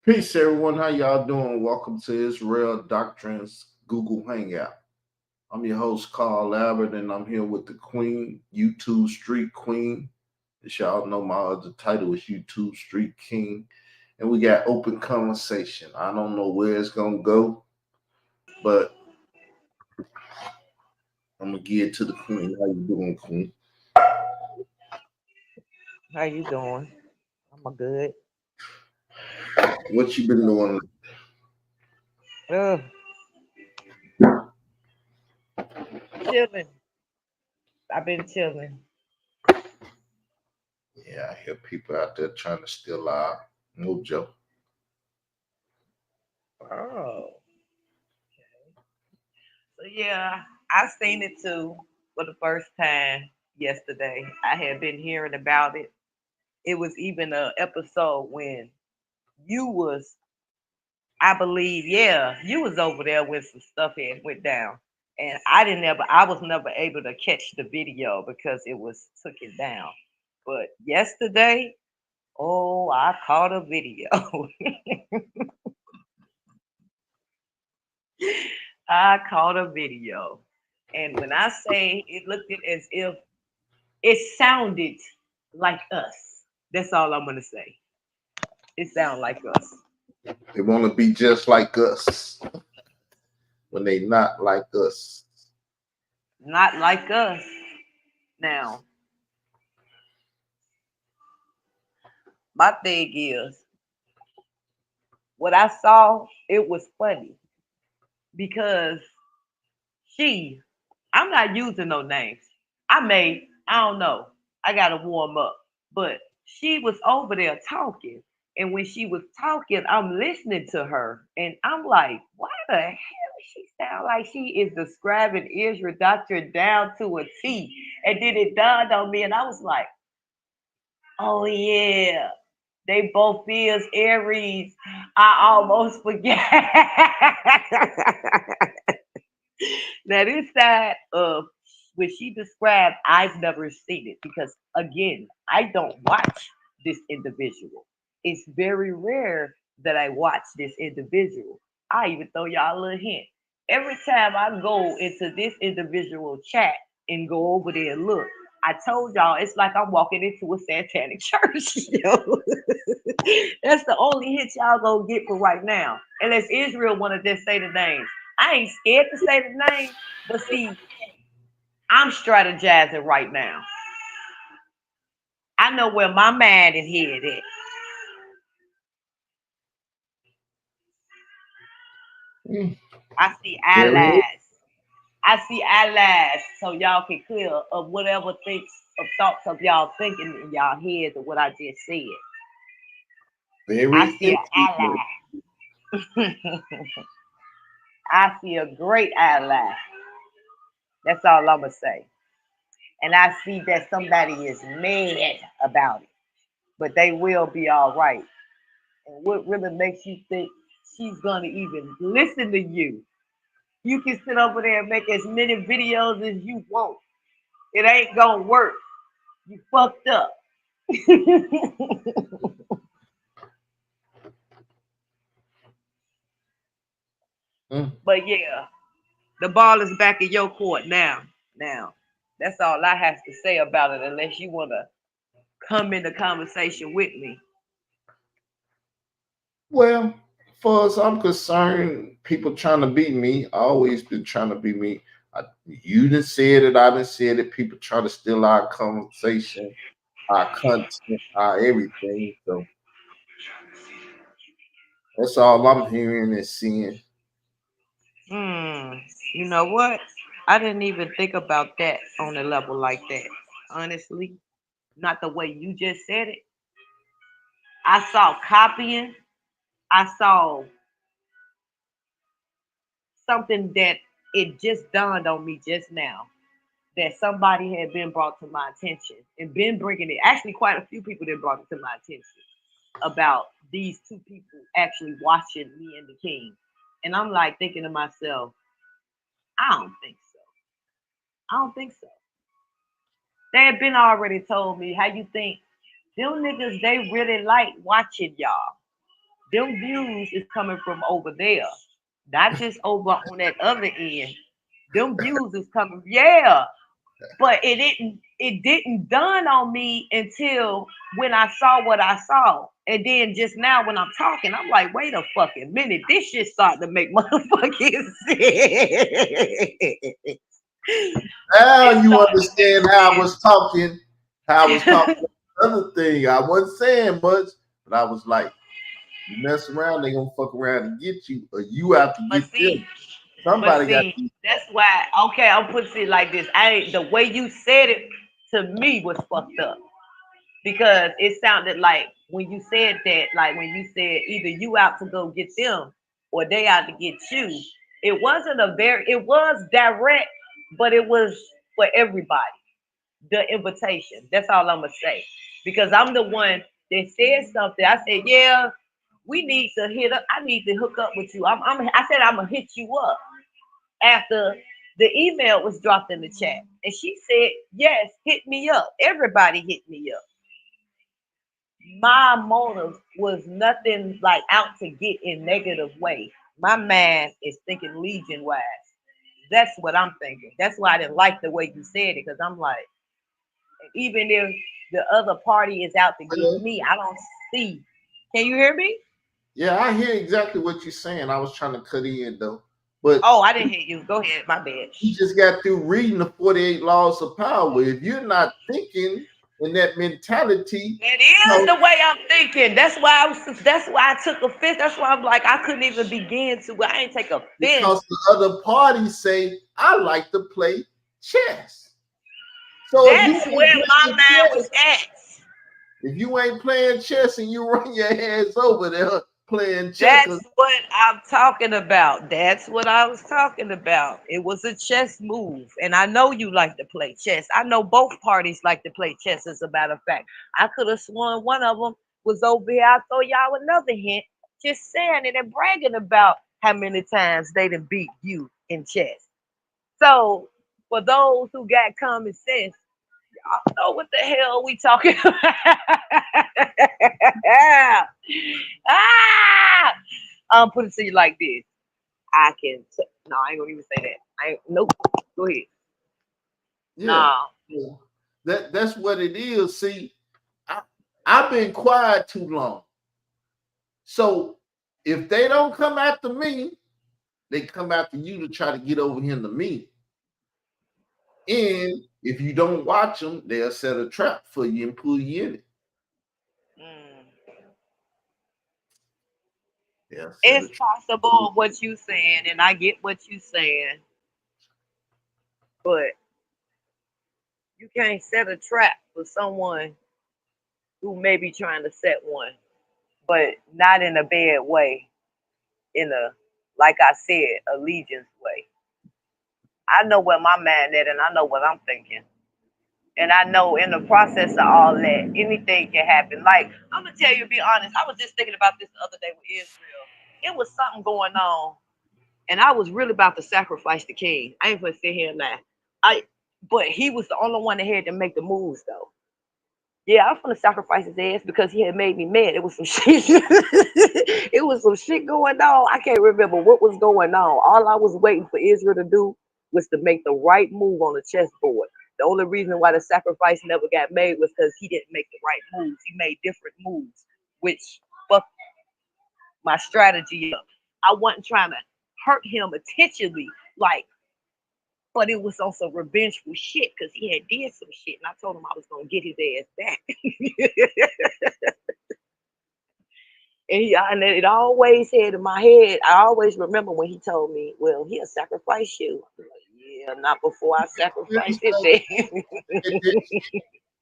Peace, everyone. How y'all doing? Welcome to Israel Doctrines Google Hangout. I'm your host, Carl Albert, and I'm here with the Queen, YouTube Street Queen. As y'all know, my other title is YouTube Street King. And we got open conversation. I don't know where it's going to go, but I'm going to give it to the Queen. How you doing, Queen? How you doing? I'm a good. What you been doing? Uh, chilling. I've been chilling. Yeah, I hear people out there trying to steal our mojo. Oh, so yeah, I seen it too for the first time yesterday. I had been hearing about it. It was even a episode when you was, I believe, yeah, you was over there when some stuff had went down, and I was never able to catch the video because it was took it down. But yesterday, oh, I caught a video. I caught a video. And when I say it looked as if it sounded like us. That's all I'm gonna say. It sounded like us. They want to be just like us when they not like us. Not like us. Now, my thing is, what I saw, it was funny because she, I'm not using no names. I don't know. I gotta warm up. But she was over there talking. And when she was talking, I'm listening to her. And I'm like, why the hell she sound like she is describing Israel doctrine down to a T? And then it dawned on me, and I was like, oh yeah. They both is Aries. I almost forget. Now this side of when she described, I've never seen it because again, I don't watch this individual. It's very rare that I watch this individual. I even throw y'all a little hint. Every time I go into this individual chat and go over there and look, I told y'all it's like I'm walking into a satanic church. Yo. That's the only hit y'all gonna get for right now. Unless Israel wanna just say the names. I ain't scared to say the name, but see, I'm strategizing right now. I know where my mind is head at. Mm, I see there it is. allies. I see allies, so y'all can clear of whatever thinks of thoughts of y'all thinking in y'all heads of what I just said. I Very see an interesting. ally. I see a great ally. That's all I'm gonna say. And I see that somebody is mad about it, but they will be all right. And what really makes you think she's gonna even listen to you? You can sit over there and make as many videos as you want. It ain't gonna work. You fucked up. Mm. But yeah, the ball is back in your court now. Now, that's all I have to say about it. Unless you wanna come in the conversation with me. Well, far as I'm concerned, people trying to beat me. I always been trying to beat me. You didn't say it, I didn't say it. People try to steal our conversation, our content, our everything. So that's all I'm hearing and seeing. Hmm. You know what? I didn't even think about that on a level like that. Honestly, not the way you just said it. I saw copying. I saw something that it just dawned on me just now that somebody had been brought to my attention and been bringing it. Actually, quite a few people that brought it to my attention about these two people actually watching me and the king. And I'm like thinking to myself, I don't think so. I don't think so. They had been already told me how you think them niggas they really like watching y'all. them views is coming from over there, not just over on that other end. Them views is coming, yeah. But it didn't dawn on me until when I saw what I saw. And then just now when I'm talking, I'm like, wait a fucking minute, this shit starting to make motherfucking sense. Now It you started to make understand how I sense. was talking. How I was talking. Another thing, I wasn't saying much, but I was like, you mess around, they gonna fuck around and get you, or you have to but get them. see, but Somebody got see, to. that's why. Okay, I'll put it like this. I ain't the way you said it to me was fucked up because it sounded like when you said that, like when you said either you out to go get them or they out to get you. It wasn't a very. It was direct, but it was for everybody. The invitation. That's all I'm gonna say. Because I'm the one that said something. I said, yeah, we need to hit up. I need to hook up with you. I said I'm gonna hit you up after the email was dropped in the chat. And she said, yes, hit me up. Everybody hit me up. My motive was nothing like out to get in negative way. My man is thinking legion wise. That's what I'm thinking. That's why I didn't like the way you said it, because I'm like, even if the other party is out to get me, I don't see. Can you hear me? Yeah, I hear exactly what you're saying. I was trying to cut in though, but Oh, I didn't hear you. Go ahead. My bad. you just got through reading the 48 laws of power. If you're not thinking in that mentality, It you is know, the way I'm thinking. That's why I was. That's why I took offense. That's why I'm like I couldn't even begin to. I ain't take offense. because the other parties say, I like to play chess. So if you That's ain't where my playing mind chess, was at. if you ain't playing chess and you run your hands over there playing checkers, That's what I'm talking about. That's what I was talking about. It was a chess move. And I know you like to play chess. I know both parties like to play chess, as a matter of fact. I could have sworn one of them was over here. I'll throw y'all another hint. Just saying it and bragging about how many times they done beat you in chess. So for those who got common sense, I don't know what the hell we talking about. ah! Put it to you like this. No, I ain't gonna even say that. I ain't nope. Go ahead. yeah, No. yeah. That's what it is. See, I, I've been quiet too long. So if they don't come after me, they come after you to try to get over here to me. And if you don't watch them, they'll set a trap for you and pull you in it. Mm. They'll set a It's trap. possible what you saying, and I get what you saying, but you can't set a trap for someone who may be trying to set one, but not in a bad way, in a like I said, allegiance way. I know where my mind at and I know what I'm thinking. And I know in the process of all that, anything can happen. Like, I'm gonna tell you, to be honest, I was just thinking about this the other day with Israel. It was something going on, and I was really about to sacrifice the king. I ain't gonna sit here and lie. But he was the only one that had to make the moves, though. Yeah, I'm gonna sacrifice his ass because he had made me mad. It was some shit. It was some shit going on. I can't remember what was going on. All I was waiting for Israel to do was to make the right move on the chessboard. The only reason why the sacrifice never got made was because he didn't make the right moves. He made different moves, which fucked my strategy up. I wasn't trying to hurt him intentionally, like, but it was also revengeful shit because he had did some shit, and I told him I was gonna get his ass back. And it always had in my head. I always remember when he told me, "Well, he'll sacrifice you." I'm like, yeah, not before I sacrifice it.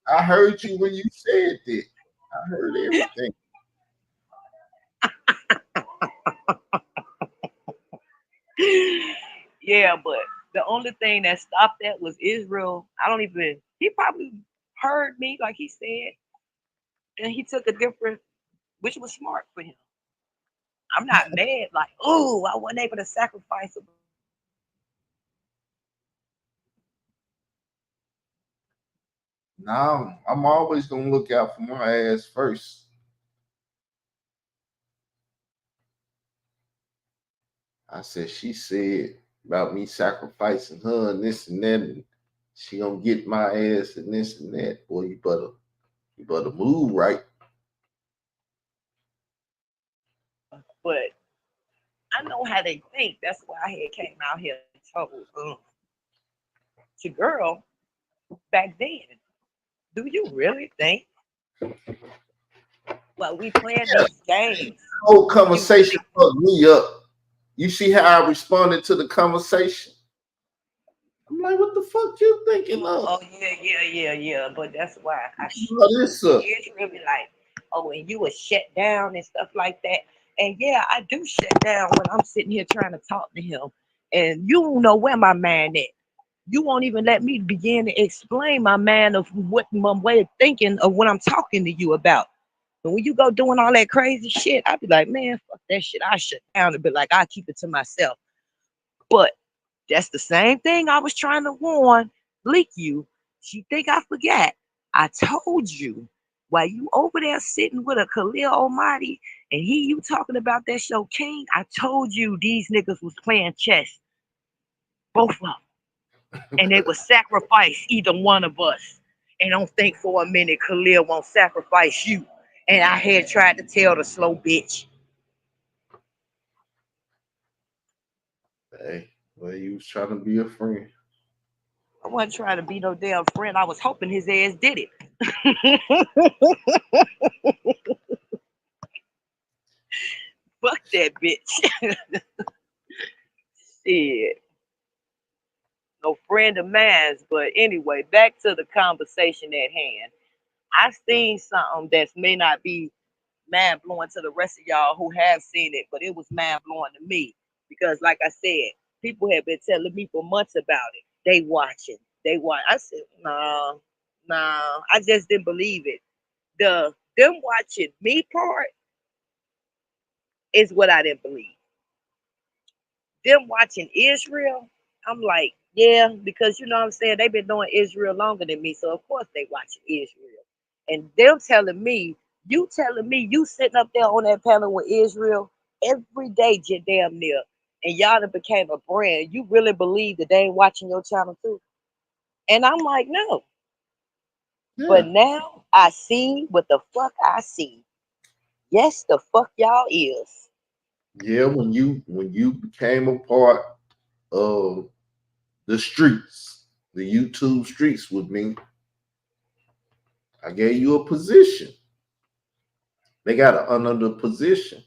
I heard you when you said that. I heard everything. Yeah, but the only thing that stopped that was Israel. I don't even. He probably heard me, like he said, and he took a different, which was smart for him. I'm not mad, like, oh, I wasn't able to sacrifice him. Now I'm always gonna look out for my ass first. I said, she said about me sacrificing her and this and that, and she gonna get my ass and this and that. Boy, you better move right. But I know how they think. That's why I had came out here and told your girl back then. Do you really think while we playing these games, Whole you conversation really fucked me up. You see how I responded to the conversation? I'm like, what the fuck you thinking of? oh yeah. But that's why Melissa. Israel be like, oh, and you was shut down and stuff like that. And yeah, I do shut down when I'm sitting here trying to talk to him. And you don't know where my man at. You won't even let me begin to explain my man of what my way of thinking of what I'm talking to you about. But when you go doing all that crazy shit, I be like, man, fuck that shit. I shut down and be like, I keep it to myself. But that's the same thing I was trying to warn Leak you. She think I forgot. I told you while you over there sitting with a Khalil Almighty and you talking about that show King, I told you these niggas was playing chess. Both of them. And they would sacrifice either one of us. And don't think for a minute Khalil won't sacrifice you. And I had tried to tell the slow bitch. Hey, well, you was trying to be a friend. I wasn't trying to be no damn friend. I was hoping his ass did it. Fuck that bitch. Shit. No friend of mine's. But anyway, back to the conversation at hand. I seen something that may not be mind blowing to the rest of y'all who have seen it, but it was mind blowing to me because, like I said, people have been telling me for months about it. They watching, they watch. I said, no, no, I just didn't believe it. The them watching me part is what I didn't believe. Them watching Israel, I'm like, yeah, because you know what I'm saying, they've been knowing Israel longer than me, so of course they watching Israel. And them telling me you sitting up there on that panel with Israel every day, damn near, and y'all done became a brand. You really believe that they ain't watching your channel too? And I'm like, no. But Yeah. now I see what the fuck I see. Yes, the fuck y'all is. Yeah, when you became a part of the streets, the YouTube streets with me, I gave you a position. They got an under position.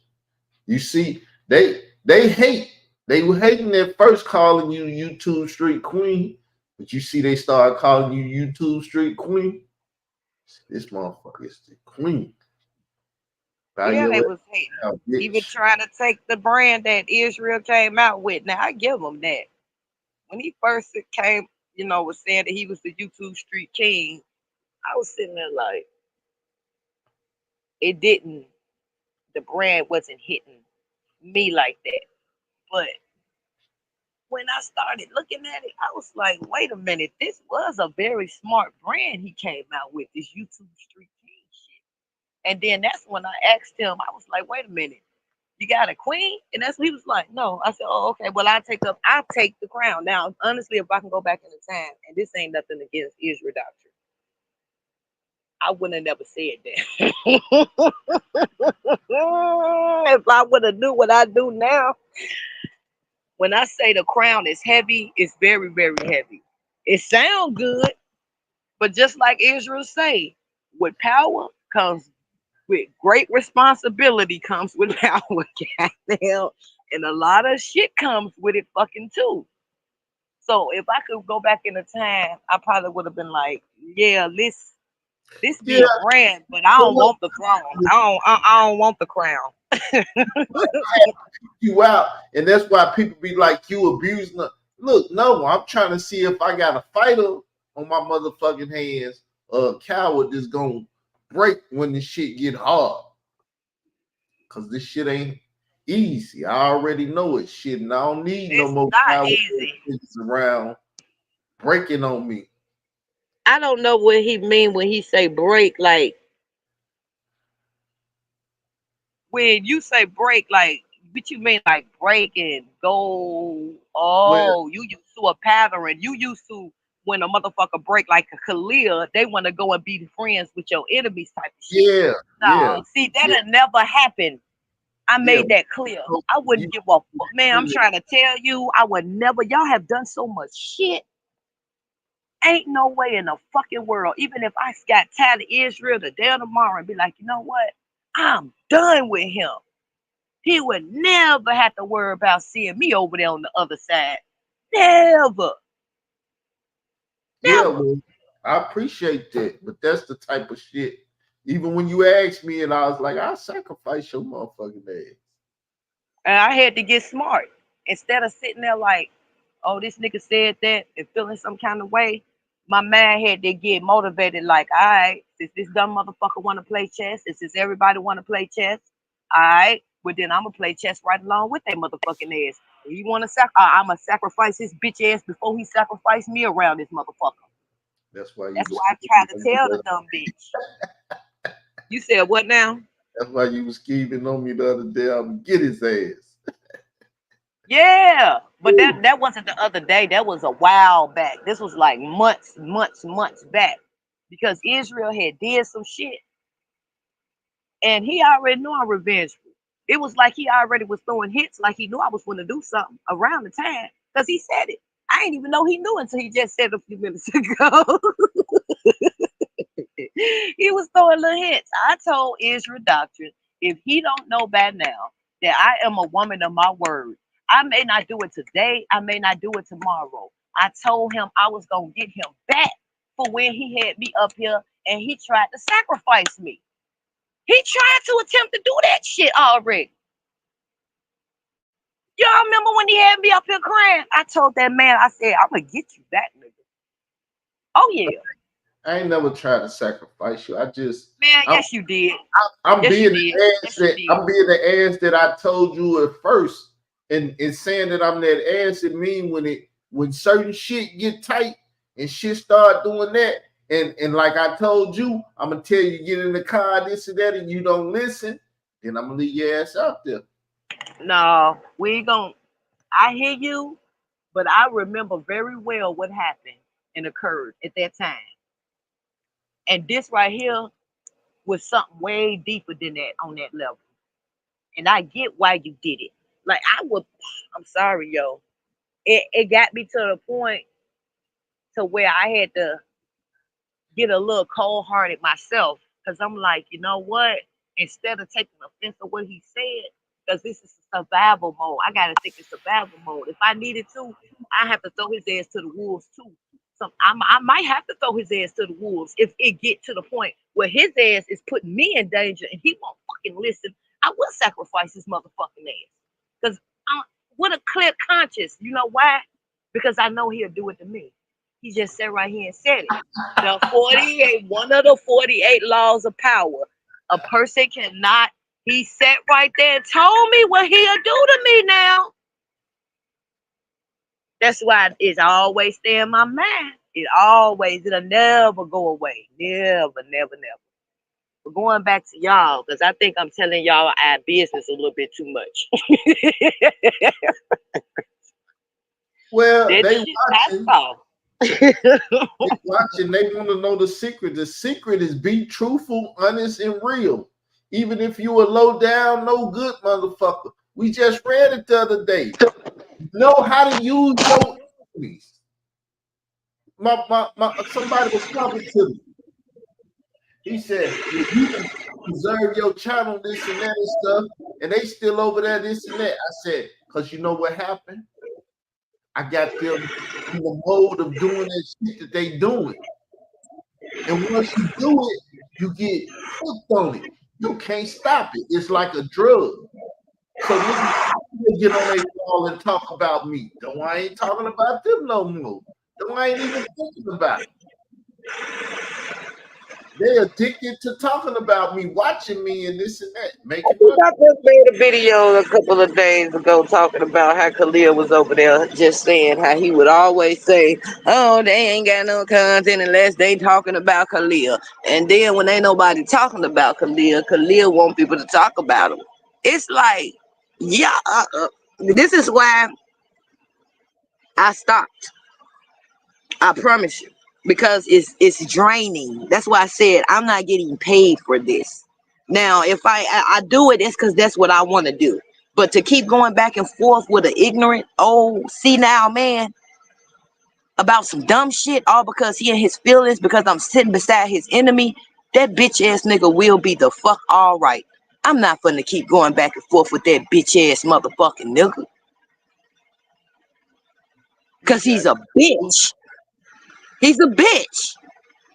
You see, they hate. They were hating at first calling you YouTube Street Queen, but you see they started calling you YouTube Street Queen. This motherfucker is the queen. Bow Yeah, they your was hating. ass out, Even bitch. trying to take the brand that Israel came out with. Now I give him that. When he first came, was saying that he was the YouTube Street King, I was sitting there like, it didn't. The brand wasn't hitting me like that. But when I started looking at it, I was like, wait a minute, this was a very smart brand he came out with, this YouTube Street King shit. And then that's when I asked him, I was like, wait a minute, you got a queen? And that's what he was like, no. I said, oh, okay, well, I'll take the crown. Now, honestly, if I can go back in the time, and this ain't nothing against Israel doctrine, I wouldn't have never said that. If I would have knew what I do now, when I say the crown is heavy, it's very, very heavy. It sounds good, but just like Israel say, with power comes with great responsibility comes with power, goddamn, and a lot of shit comes with it fucking too. So if I could go back in the time, I probably would have been like, yeah, this be Yeah, a brand, but I but don't look, want the throne. I don't want the crown. you out, and that's why people be like you abusing her. Look, no, I'm trying to see if I got a fighter on my motherfucking hands, a coward that's gonna break when this shit get hard. Cause this shit ain't easy. I already know it. Shit, and I don't need no It's more not coward easy. niggas around breaking on me. I don't know what he mean when he say break. Like when you say break, like What you mean, like break and go? Well, Oh, you used to a pattern. You used to when a motherfucker break like a Khalil, they want to go and be friends with your enemies type of shit. yeah, yeah, No, see, yeah, that'll never happen. I yeah. made that clear. So I you, wouldn't give a fuck. Man, I'm trying to tell you, I would never. Y'all have done so much shit. Ain't no way in the fucking world. Even if I got tired of Israel today or tomorrow and be like, you know what? I'm done with him. He would never have to worry about seeing me over there on the other side. Never. yeah, Never. well, I appreciate that, but that's the type of shit. Even when you asked me, and I was like, I sacrifice your motherfucking ass. And I had to get smart. Instead of sitting there like, oh, this nigga said that and feeling some kind of way, my man had to get motivated like, all right, since this dumb motherfucker want to play chess, and since everybody want to play chess, all right, well then I'm going to play chess right along with that motherfucking ass. If you want to I'm going to sacrifice his bitch ass before he sacrificed me around this motherfucker. That's why you That's was. why I tried to tell the dumb bitch. You said what now? That's why you was scheming on me the other day. I'm gonna get his ass. Yeah, but that wasn't the other day. That was a while back. This was like months back, because Israel had did some shit, and he already knew I'm revengeful. It was like he already was throwing hits, like he knew I was going to do something around the time, because he said it. I didn't even know he knew until he just said it a few minutes ago. He was throwing little hits. I told Israel Doctrine, if he don't know by now that I am a woman of my word, I may not do it today, I may not do it tomorrow. I told him I was gonna get him back for when he had me up here and he tried to sacrifice me. He tried to attempt to do that shit already. Y'all remember when he had me up here crying? I told that man, I said, I'm gonna get you back, nigga. Oh yeah. I ain't never tried to sacrifice you. Man, I'm, yes you did. I'm Yes you being did. the ass Yes you that did. I'm being the ass that I told you at first, and saying that I'm that ass. It mean when certain shit get tight and shit start doing that, and like I told you, I'm gonna tell you get in the car, this and that, and you don't listen, then I'm gonna leave your ass out there. No, we ain't gonna. I hear you, but I remember very well what happened and occurred at that time. And this right here was something way deeper than that on that level. And I get why you did it. Like I would, I'm sorry, yo. It got me to the point to where I had to get a little cold hearted myself, because I'm like, you know what? Instead of taking offense to what he said, because this is survival mode, I gotta think in survival mode. If I needed to, I have to throw his ass to the wolves too. So I might have to throw his ass to the wolves if it get to the point where his ass is putting me in danger and he won't fucking listen. I will sacrifice his motherfucking ass, because with a clear conscience. You know why? Because I know he'll do it to me. He just sat right here and said it. The 48, one of the 48 laws of power. A person cannot, he sat right there and told me what he'll do to me now. That's why it always stay in my mind. It'll never go away. Never. But going back to y'all, because I think I'm telling y'all our business a little bit too much. Well, That they shit passed watching. off. They watching. They want to know the secret. The secret is be truthful, honest, and real. Even if you a low down, no good motherfucker. We just read it the other day. Know how to use your enemies. Somebody was talking to me. He said, if you can preserve your channel, this and that and stuff, and they still over there, this and that. I said, because you know what happened? I got them in the mode of doing that shit that they doing. And once you do it, you get hooked on it. You can't stop it. It's like a drug. So niggas get on their wall and talk about me. Though I ain't talking about them no more. Though I ain't even thinking about it. They addicted to talking about me, watching me, and this and that, making money. I just made a video a couple of days ago talking about how Khalil was over there just saying how he would always say, oh, they ain't got no content unless they talking about Khalil. And then when ain't nobody talking about Khalil, Khalil want people to talk about him. It's like, Yeah, this is why I stopped. I promise you, because it's draining. That's why I said I'm not getting paid for this. Now, if I do it, it's because that's what I want to do. But to keep going back and forth with an ignorant old senile man about some dumb shit, all because he and his feelings, because I'm sitting beside his enemy, that bitch ass nigga will be the fuck all right. I'm not finna keep going back and forth with that bitch ass motherfucking nigga, cause he's a bitch. He's a bitch.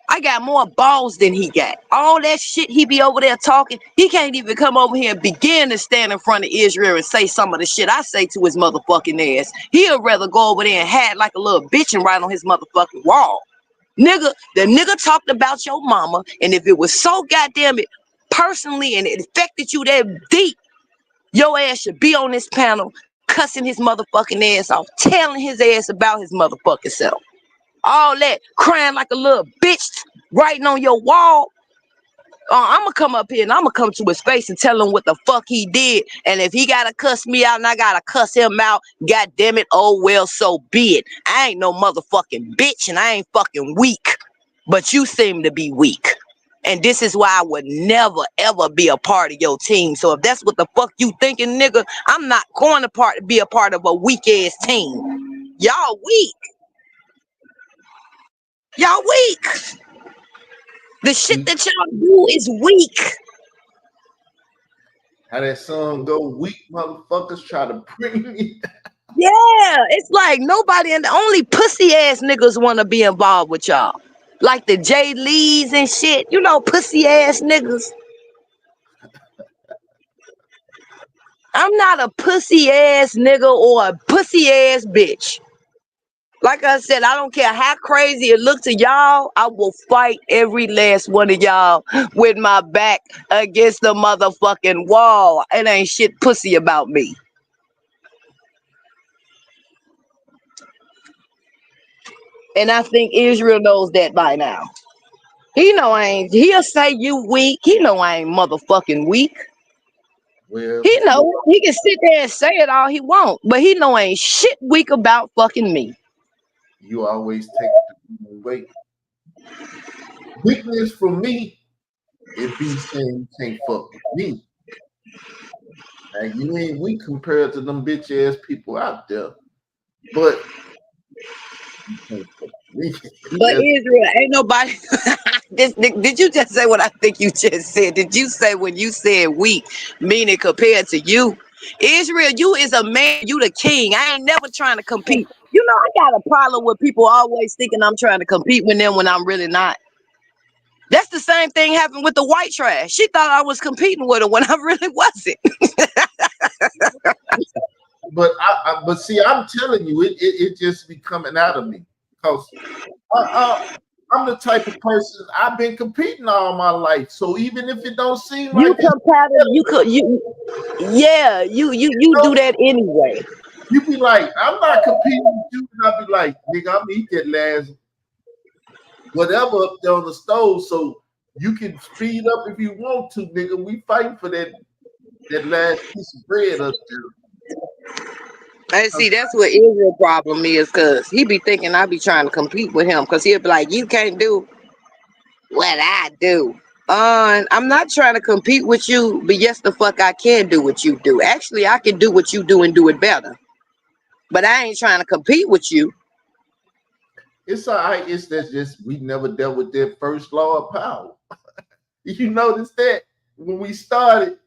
I got more balls than he got. All that shit he be over there talking, he can't even come over here and begin to stand in front of Israel and say some of the shit I say to his motherfucking ass. He'll rather go over there and hide like a little bitch and write on his motherfucking wall. Nigga, the nigga talked about your mama, and if it was so goddamn it personally and it affected you that deep, your ass should be on this panel cussing his motherfucking ass off, telling his ass about his motherfucking self. All that crying like a little bitch, writing on your wall. I'm gonna come up here and I'm gonna come to his face and tell him what the fuck he did. And if he gotta cuss me out and I gotta cuss him out, god damn it, oh well, so be it. I ain't no motherfucking bitch and I ain't fucking weak. But you seem to be weak. And this is why I would never ever be a part of your team. So if that's what the fuck you thinking, nigga, I'm not going to be a part of a weak ass team. Y'all weak. Y'all weak. The shit that y'all do is weak. How that song go, weak motherfuckers try to bring me down. Yeah, it's like nobody, and the only pussy ass niggas want to be involved with y'all. Like the Jay Lees and shit, you know, pussy ass niggas. I'm not a pussy ass nigga or a pussy ass bitch. Like I said, I don't care how crazy it looks to y'all. I will fight every last one of y'all with my back against the motherfucking wall. It ain't shit pussy about me. And I think Israel knows that by now. He know I ain't. He'll say you weak. He know I ain't motherfucking weak. Well, He know he can sit there and say it all he want, but he know ain't shit weak about fucking me. you always take the weight. Weakness for me, it be saying you can't fuck with me. Like, you ain't weak compared to them bitch ass people out there. But you can't fuck with me. But Israel, ain't nobody. Did you just say what I think you just said? Did you say when you said weak, meaning compared to you? Israel, you is a man, you the king. I ain't never trying to compete. You know, I got a problem with people always thinking I'm trying to compete with them when I'm really not. That's the same thing happened with the white trash. She thought I was competing with her when I really wasn't. But see, I'm telling you, it just be coming out of me because I'm the type of person I've been competing all my life. So even if it don't seem You like competitive, yeah, you do that anyway. you be like, I'm not competing with you, and I be like, nigga, I'm eat that last whatever up there on the stove, so you can speed up if you want to, nigga. We fighting for that last piece of bread up there. And see, that's what Israel problem is, cause he be thinking I be trying to compete with him, cause he'll be like, you can't do what I do. I'm not trying to compete with you, but yes, the fuck I can do what you do. Actually, I can do what you do and do it better. But I ain't trying to compete with you. It's all right. It's that just we never dealt with that first law of power. You notice that when we started,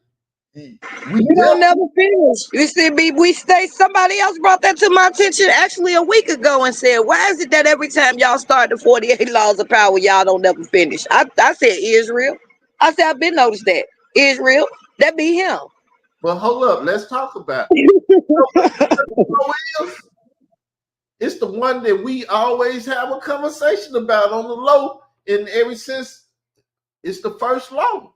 we don't never finish. You see, we stay. Somebody else brought that to my attention actually a week ago and said, why is it that every time y'all start the 48 laws of power, y'all don't never finish? I said Israel. I said, I've been noticed that. Israel, that be him. But hold up, let's talk about it. It's the one that we always have a conversation about on the low, and ever since it's the first law.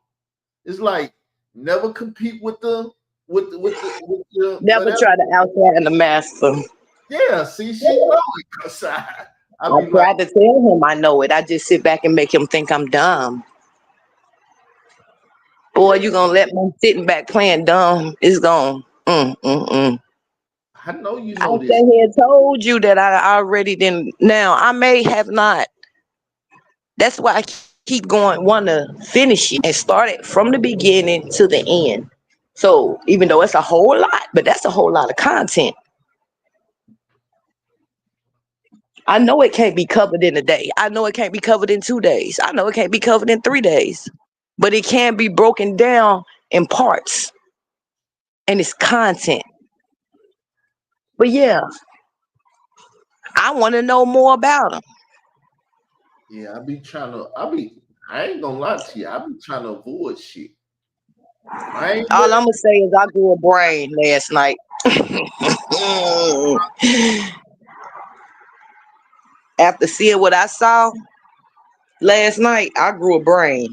It's like never compete with the never whatever. try to outshine the master. Yeah, see, she know it. Cause I tried to tell him I know it. I just sit back and make him think I'm dumb. Boy, you gonna let me sitting back playing dumb? It's gone. I know you I know this. sat here and told you that I already didn't. Now I may have not. That's why I keep going, want to finish it and start it from the beginning to the end. So even though it's a whole lot, but that's a whole lot of content. I know it can't be covered in a day. I know it can't be covered in 2 days. I know it can't be covered in 3 days. But it can be broken down in parts. And it's content. But yeah, I want to know more about them. Yeah, I ain't gonna lie to you. I be trying to avoid shit. All I'm gonna say is I grew a brain last night. After seeing what I saw last night, I grew a brain.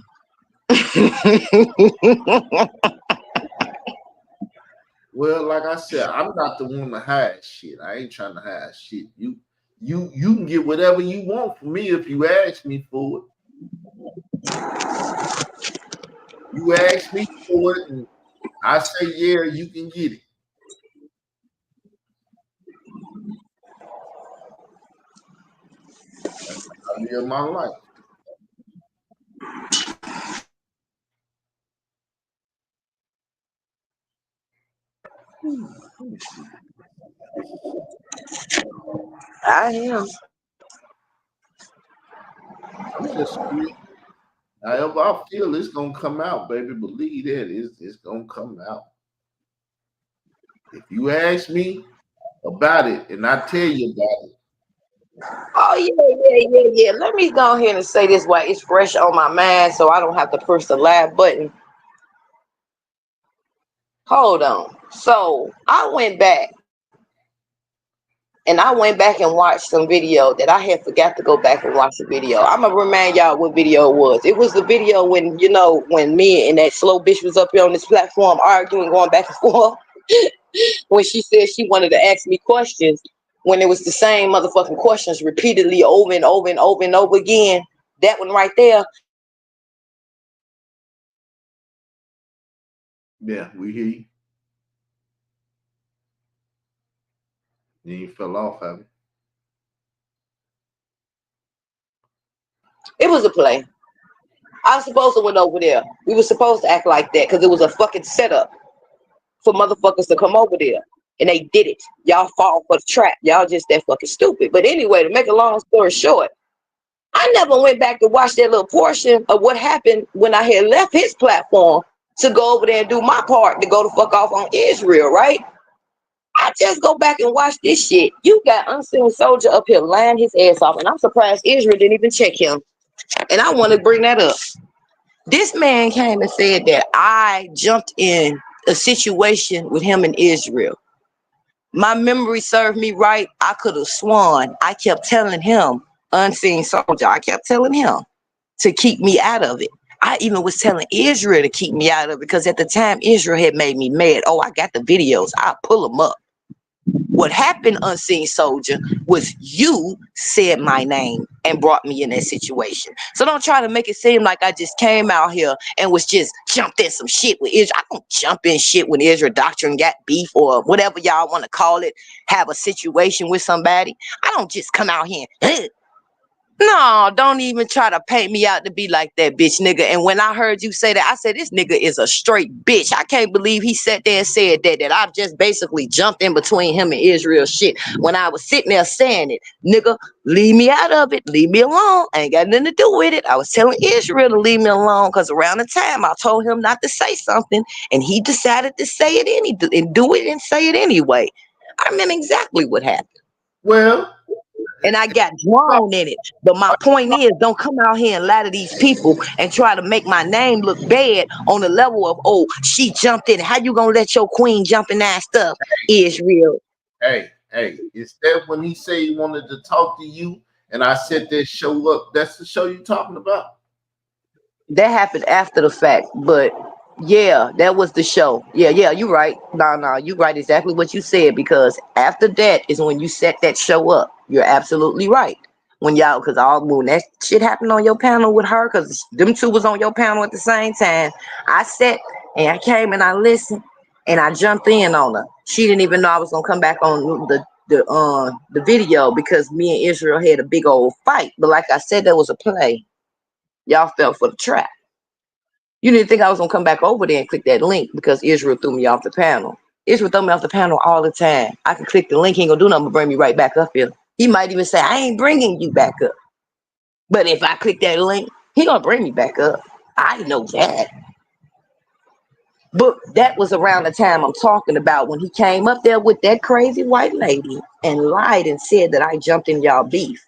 Well, like I said, I'm not the one to hide shit. I ain't trying to hide shit. You can get whatever you want from me if you ask me for it. You ask me for it, and I say yeah, you can get it. That's how I live my life. I am. I'm just however I feel it's gonna come out, baby. Believe that it's gonna come out. If you ask me about it and I tell you about it, Oh yeah. Let me go ahead and say this while it's fresh on my mind, so I don't have to push the live button. Hold on. So I went back and watched some video that I had forgot to go back and watch the video. I'm gonna remind y'all what video it was. It was the video when when me and that slow bitch was up here on this platform arguing, going back and forth. When she said she wanted to ask me questions, when it was the same motherfucking questions repeatedly over and over and over and over again. That one right there. yeah, we hear you. You fell off, have you? It was a play. I was supposed to went over there. We were supposed to act like that because it was a fucking setup for motherfuckers to come over there. And they did it. Y'all fall for the trap. Y'all just that fucking stupid. But anyway, to make a long story short, I never went back to watch that little portion of what happened when I had left his platform to go over there and do my part to go the fuck off on Israel, right? I just go back and watch this shit. You got Unseen Soldier up here lying his ass off, and I'm surprised Israel didn't even check him. And I want to bring that up. This man came and said that I jumped in a situation with him in Israel. My memory served me right. I could have sworn I kept telling him, Unseen Soldier, I kept telling him to keep me out of it. I even was telling Israel to keep me out of it because at the time Israel had made me mad. Oh, I got the videos. I'll pull them up. What happened, Unseen Soldier, was you said my name and brought me in that situation. So don't try to make it seem like I just came out here and was just jumped in some shit with Israel. I don't jump in shit when Israel doctrine got beef or whatever y'all want to call it, have a situation with somebody. I don't just come out here and no, don't even try to paint me out to be like that bitch nigga. And when I heard you say that, I said, this nigga is a straight bitch. I can't believe he sat there and said that I've just basically jumped in between him and Israel shit. When I was sitting there saying it, nigga, leave me out of it. Leave me alone. I ain't got nothing to do with it. I was telling Israel to leave me alone because around the time I told him not to say something and he decided to say it and do it and say it anyway. I remember exactly what happened. Well, and I got drawn in it. But my point is, don't come out here and lie to these people and try to make my name look bad on the level of, oh, she jumped in. How you gonna let your queen jump in that stuff? Israel. Hey, is that when he said he wanted to talk to you and I said that show up? That's the show you talking about? That happened after the fact, but yeah, that was the show. Yeah, you're right. No, you right exactly what you said, because after that is when you set that show up. You're absolutely right. When that shit happened on your panel with her, because them two was on your panel at the same time, I sat and I came and I listened, and I jumped in on her. She didn't even know I was gonna come back on the video because me and Israel had a big old fight. But like I said, that was a play. Y'all fell for the trap. You didn't think I was gonna come back over there and click that link because Israel threw me off the panel. Israel threw me off the panel all the time. I can click the link, he ain't gonna do nothing but bring me right back up here. He might even say, I ain't bringing you back up. But if I click that link, he gonna bring me back up. I know that. But that was around the time I'm talking about when he came up there with that crazy white lady and lied and said that I jumped in y'all beef.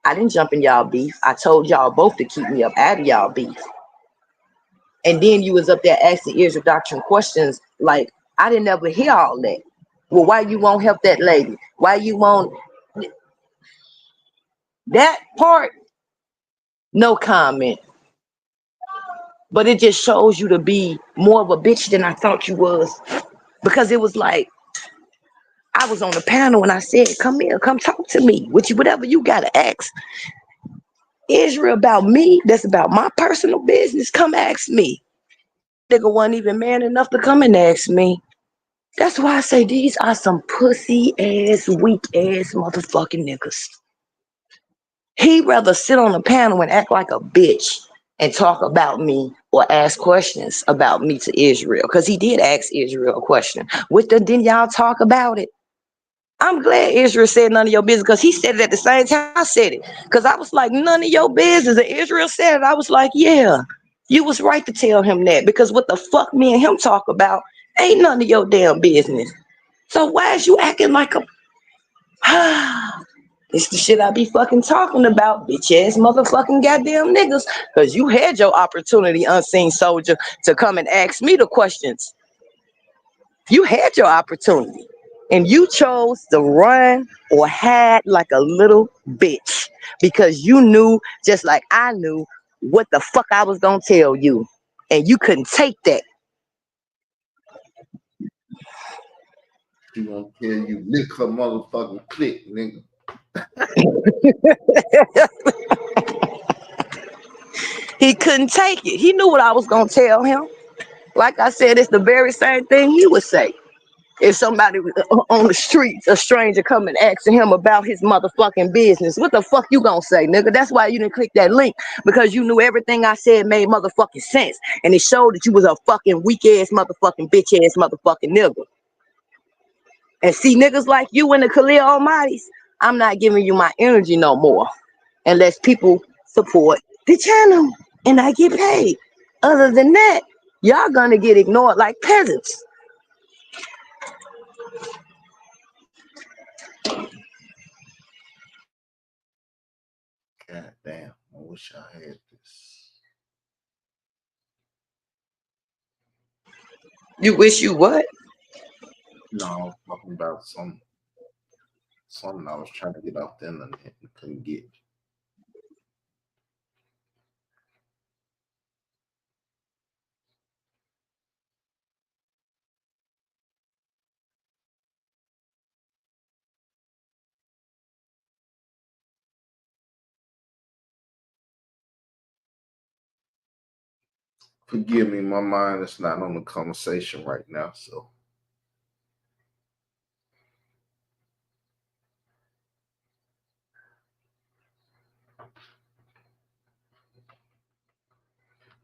I didn't jump in y'all beef. I told y'all both to keep me up out of y'all beef. And then you was up there asking Israel Doctrine questions like, I didn't ever hear all that. Well, why you won't help that lady? Why you won't? That part, no comment. But it just shows you to be more of a bitch than I thought you was. Because it was like, I was on the panel and I said, come here, come talk to me. Whatever you gotta ask Israel about me, that's about my personal business, come ask me. Nigga wasn't even man enough to come and ask me. That's why I say these are some pussy ass, weak ass motherfucking niggas. He'd rather sit on the panel and act like a bitch and talk about me or ask questions about me to Israel. Because he did ask Israel a question. Didn't y'all talk about it? I'm glad Israel said none of your business because he said it at the same time I said it. Because I was like, none of your business. And Israel said it. I was like, yeah, you was right to tell him that. Because what the fuck me and him talk about ain't none of your damn business. So why is you acting like a... It's the shit I be fucking talking about, bitch ass motherfucking goddamn niggas. Because you had your opportunity, unseen soldier, to come and ask me the questions. You had your opportunity. And you chose to run or hide like a little bitch. Because you knew, just like I knew, what the fuck I was gonna tell you. And you couldn't take that. She gonna tell you, lick her motherfucking click, nigga. He couldn't take it. He knew what I was gonna tell him. Like I said, it's the very same thing he would say. If somebody on the streets, a stranger come and asking him about his motherfucking business, what the fuck you gonna say, nigga? That's why you didn't click that link, because you knew everything I said made motherfucking sense. And it showed that you was a fucking weak ass motherfucking bitch ass motherfucking nigga. And see, niggas like you and the Khalil Almighty's, I'm not giving you my energy no more unless people support the channel and I get paid. Other than that, y'all gonna get ignored like peasants. God damn, I wish I had this. You wish you what? No, I was talking about something I was trying to get off the internet and couldn't get. Forgive me, my mind is not on the conversation right now, so.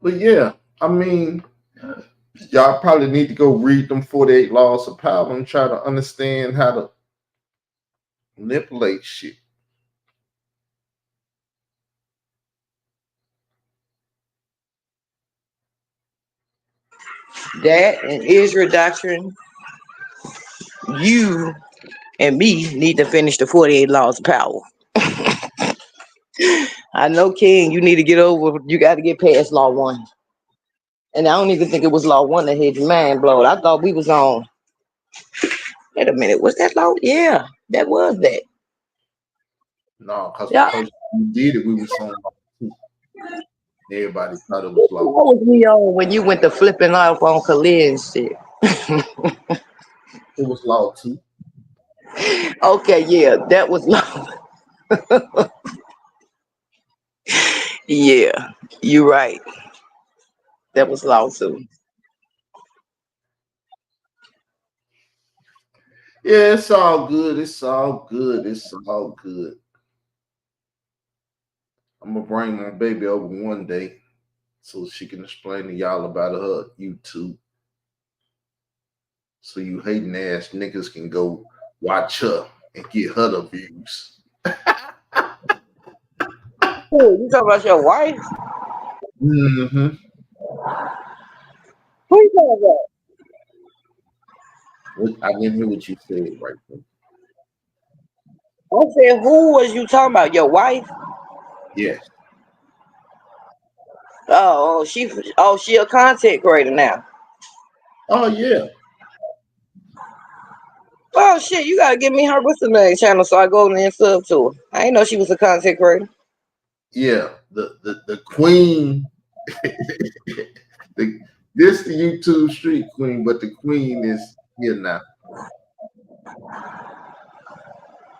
But yeah, I mean, y'all probably need to go read them 48 Laws of Power and try to understand how to manipulate shit. That and Israel Doctrine, you and me need to finish the 48 Laws of Power. I know, King, you need to get over, you got to get past Law 1. And I don't even think it was Law 1 that had your mind blown. I thought we was on, wait a minute, was that Law? Yeah, that was that. No, because Yeah. the first time we did it, we was on Law 2. Everybody thought it was Law 1. What was we on when you went to flipping off on Khalid and shit? It was Law 2. Okay, yeah, that was Law. Yeah, you're right. That was Law 2. Yeah, it's all good. It's all good. It's all good. I'm gonna bring my baby over one day so she can explain to y'all about her YouTube. So you hating ass niggas can go watch her and get her the views. Who, you talking about your wife? Mm-hmm. Who you talking about? I didn't hear what you said right there. I said, who was you talking about? Your wife? Yes. Oh, she a content creator now. Oh yeah. Oh shit, you gotta give me her what's the name channel so I go over there and sub to her. I didn't know she was a content creator. Yeah. The queen. This the YouTube street queen, but the queen is here now.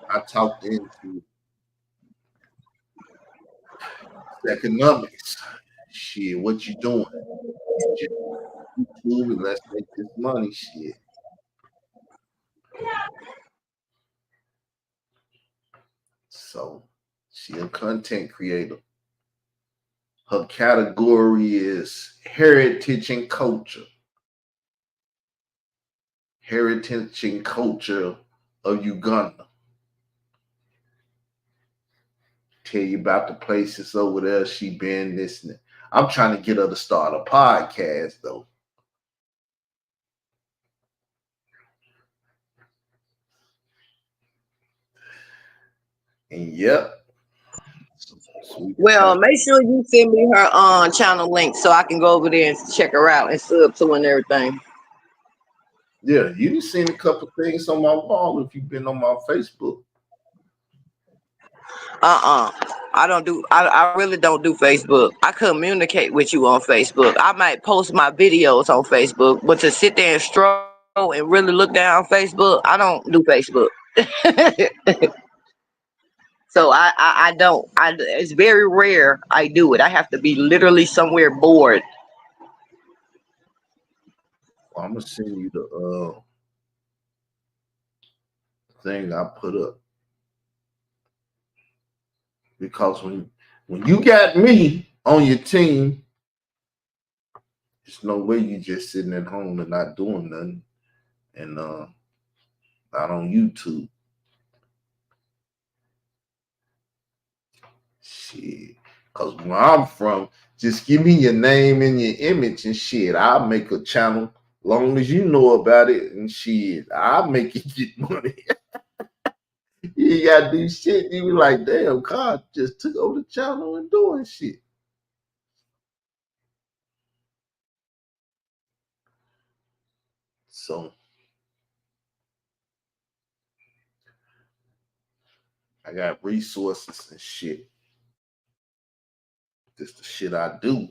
I talked into economics. Shit, what you doing? Just YouTube and let's make this money. Shit. So she a content creator. Her category is heritage and culture. Heritage and culture of Uganda. Tell you about the places over there she been listening. I'm trying to get her to start a podcast though. And yep. Well, make sure you send me her channel link so I can go over there and check her out and sub to her and everything. Yeah, you've seen a couple things on my wall if you've been on my Facebook. I really don't do Facebook. I communicate with you on Facebook. I might post my videos on Facebook, but to sit there and stroll and really look down Facebook, I don't do Facebook. So I don't. It's very rare I do it. I have to be literally somewhere bored. Well, I'm gonna send you the thing I put up. Because when you got me on your team, there's no way you just sitting at home and not doing nothing and not on YouTube. Shit. Cause where I'm from, just give me your name and your image and shit. I'll make a channel long as you know about it and shit. I'll make you get money. You gotta do shit. You be like, damn, God just took over the channel and doing shit. So I got resources and shit. This the shit I do.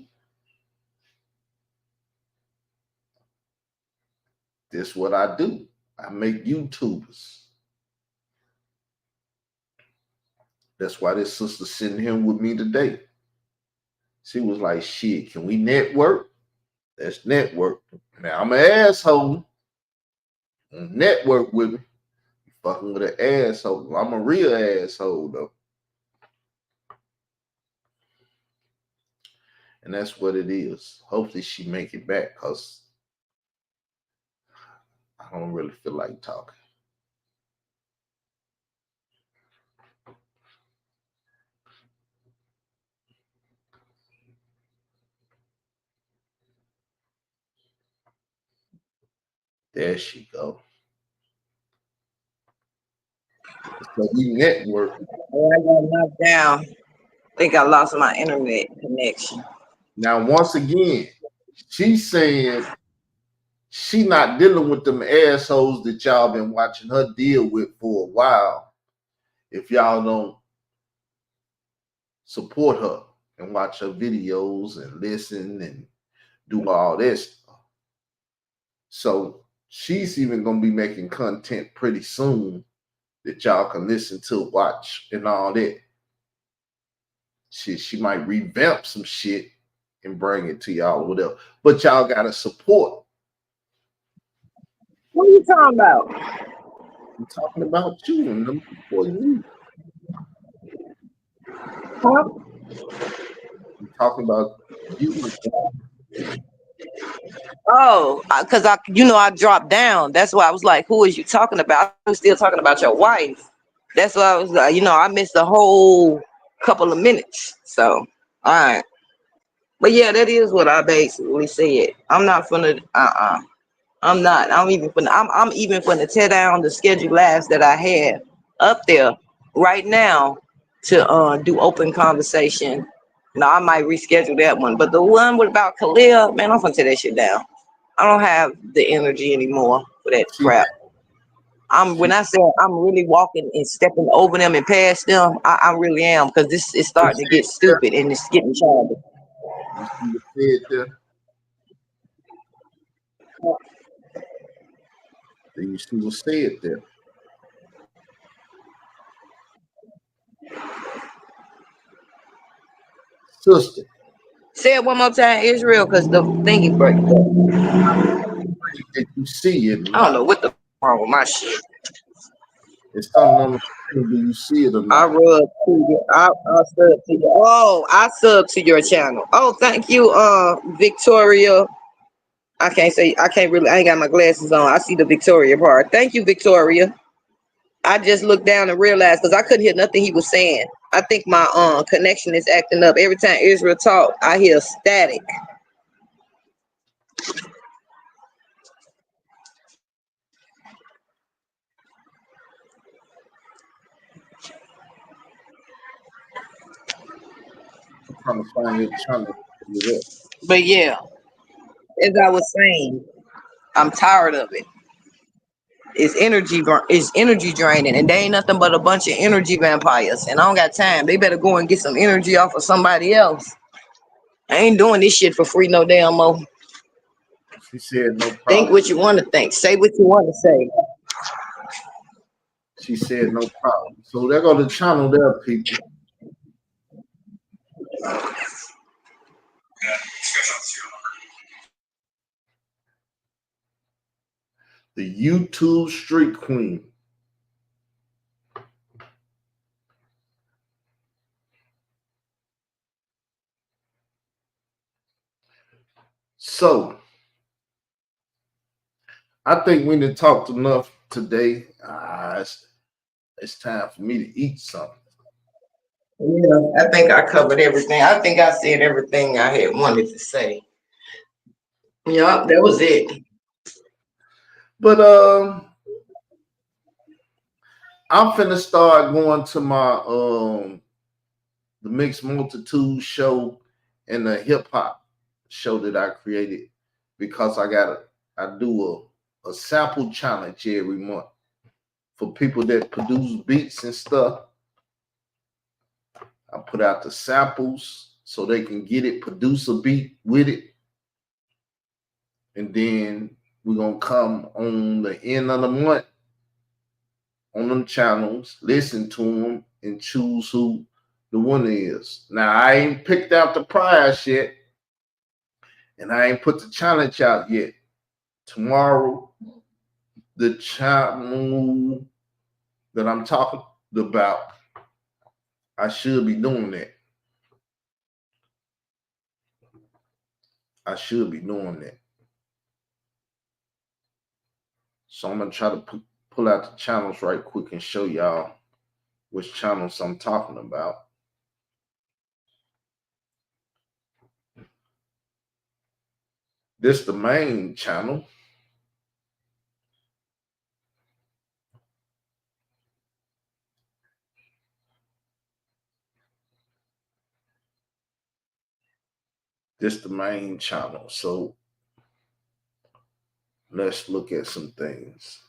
This what I do. I make YouTubers. That's why this sister sitting here with me today. She was like, shit, can we network? Let's network. Now I'm an asshole. Network with me. You fucking with an asshole. I'm a real asshole though. And that's what it is. Hopefully she make it back because I don't really feel like talking. There she go. So we network. Oh, I got knocked down. I think I lost my internet connection. Now, once again, she's saying she not dealing with them assholes that y'all been watching her deal with for a while. If y'all don't support her and watch her videos and listen and do all this stuff. So she's even gonna be making content pretty soon that y'all can listen to, watch, and all that. She might revamp some shit and bring it to y'all or whatever. But y'all gotta support. What are you talking about? I'm talking about you and them before you. Huh? I'm talking about you. Oh, because I dropped down. That's why I was like, "Who is you talking about?" I was still talking about your wife. That's why I was like, I missed a whole couple of minutes. So, all right. But yeah, that is what I basically said. I'm not finna. I'm not. I'm even finna tear down the scheduled lives that I had up there right now to do open conversation. Now I might reschedule that one, but the one with about Khalil, man, I'm gonna tear that shit down. I don't have the energy anymore for that See, crap. When I say I'm really walking and stepping over them and past them, I really am, because this is starting to get stupid and it's getting childish. you see what said there? Then you see what said there. Sister, Say it one more time, Israel, because the thingy break up. did you see it or I don't not? know what the wrong with my shit. It's something on the screen. Do you see it or I not? rub to you. I sub to you. Oh, I sub to your channel. Oh, thank you, Victoria. I ain't got my glasses on. I see the Victoria part. Thank you, Victoria. I just looked down and realized, because I couldn't hear nothing he was saying. I think my connection is acting up. Every time Israel talk, I hear static. I'm trying to find your channel. But yeah, as I was saying, I'm tired of it. It's energy draining, and they ain't nothing but a bunch of energy vampires. And I don't got time. They better go and get some energy off of somebody else. I ain't doing this shit for free no damn more. She said no Think problem. what you want to think. Say what you want to say. She said no problem. So there go the channel there, people. The YouTube Street Queen. So I think we done talked enough today. It's time for me to eat something. Yeah, I think I covered everything. I think I said everything I had wanted to say. Yeah, that was it. But I'm finna start going to my the Mixed Multitude show and the hip hop show that I created, because I do a sample challenge every month for people that produce beats and stuff. I put out the samples so they can get it, produce a beat with it, and then we're gonna come on the end of the month on them channels, listen to them, and choose who the winner is. Now I ain't picked out the prize yet, and I ain't put the challenge out yet. Tomorrow, the channel that I'm talking about, I should be doing that. I should be doing that. So I'm gonna try to pull out the channels right quick and show y'all which channels I'm talking about. This the main channel. This the main channel. So let's look at some things.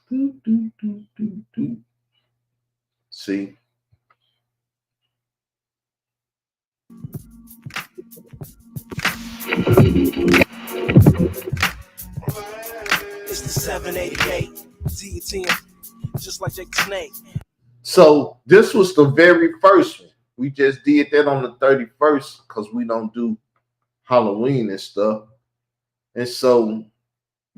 See? It's the 788 T10, just like Jake the Snake. So this was the very first one. We just did that on the 31st because we don't do Halloween and stuff. And so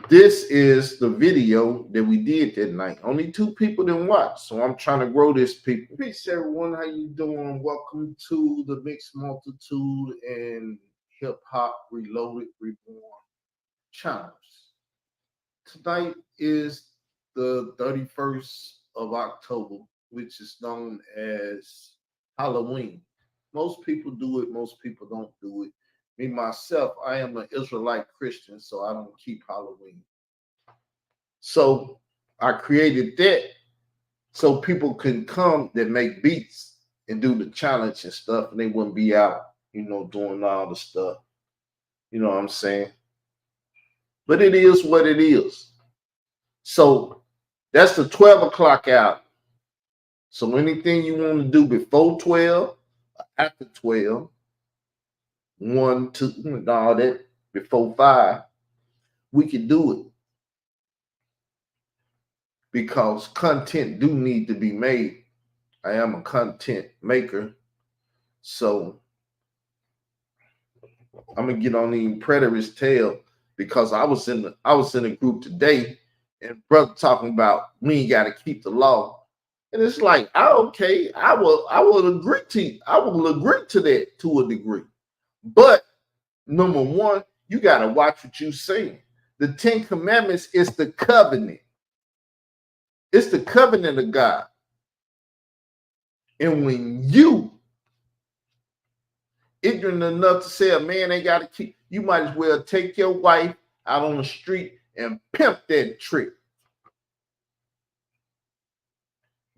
this is the video that we did that night. Only 2 people didn't watch, so I'm trying to grow this, people. Peace, everyone. How you doing? Welcome to the Mixed Multitude and Hip Hop Reloaded Reborn channels. Tonight is the 31st of October, which is known as Halloween. Most people do it, most people don't do it. Me, myself, I am an Israelite Christian, so I don't keep Halloween. So I created that so people can come that make beats and do the challenge and stuff, and they wouldn't be out, doing all the stuff. You know what I'm saying? But it is what it is. So that's the 12 o'clock hour. So anything you want to do before 12, after 12, 1, 2, all that, before 5, we can do it. Because content do need to be made. I am a content maker. So I'm gonna get on the predator's tail because I was in a group today and brother talking about we ain't gotta keep the law. And it's like, I will agree to that to a degree. But number one, you gotta watch what you say. The 10 Commandments is the covenant. It's the covenant of God. And when you ignorant enough to say a man ain't got to keep, you might as well take your wife out on the street and pimp that trick.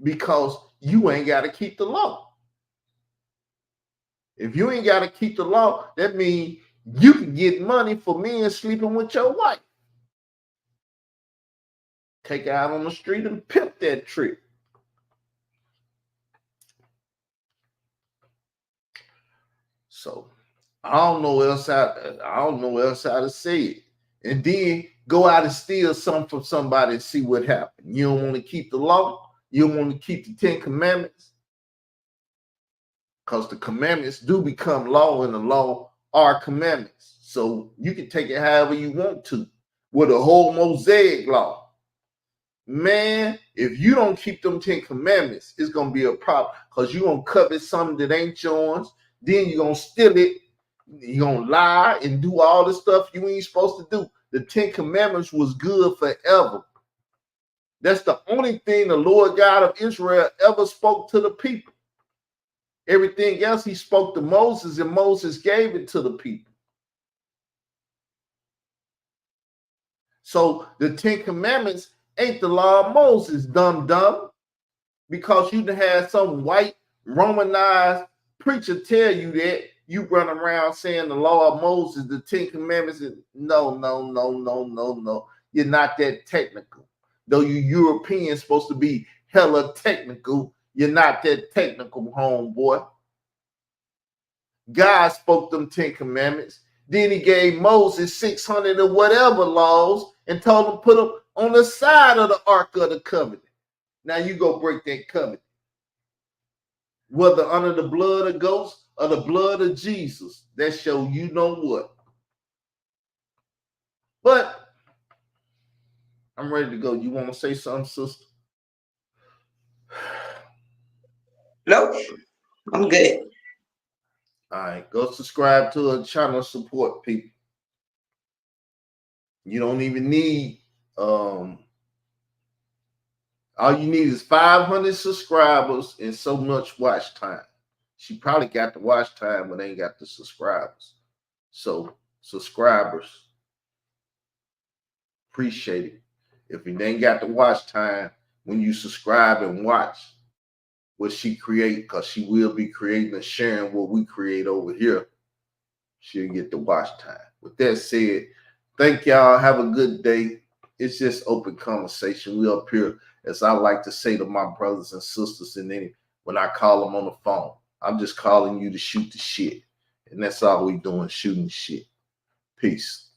Because you ain't got to keep the law. If you ain't got to keep the law, that means you can get money for men sleeping with your wife. Take her out on the street and pimp that trick. So I don't know else how to say it. And then go out and steal something from somebody and see what happens. You don't want to keep the law. You don't want to keep the 10 Commandments. Because the commandments do become law, and the law are commandments. So you can take it however you want to. With a whole Mosaic law. Man, if you don't keep them 10 Commandments, it's going to be a problem. Because you're going to covet something that ain't yours. Then you're going to steal it. You're going to lie and do all the stuff you ain't supposed to do. The 10 Commandments was good forever. That's the only thing the Lord God of Israel ever spoke to the people. Everything else he spoke to Moses, and Moses gave it to the people. So the 10 Commandments ain't the law of Moses, dumb. Because you had some white Romanized preacher tell you that, you run around saying the law of Moses, the 10 Commandments. No. You're not that technical. Though you Europeans supposed to be hella technical, you're not that technical, homeboy. God spoke them 10 Commandments. Then he gave Moses 600 or whatever laws and told him put them on the side of the Ark of the Covenant. Now you go break that covenant. Whether under the blood of goats or the blood of Jesus, that show you know what. But I'm ready to go. You want to say something, sister? Nope, I'm good. All right, go subscribe to a channel, support people. You don't even need all you need is 500 subscribers and so much watch time. She probably got the watch time, but ain't got the subscribers. So subscribers, appreciate it. If you ain't got the watch time, when you subscribe and watch what she create, because she will be creating and sharing what we create over here, she'll get the watch time. With that said, thank y'all. Have a good day. It's just open conversation. We up here, as I like to say to my brothers and sisters, and then when I call them on the phone, I'm just calling you to shoot the shit. And that's all we doing, shooting shit. Peace.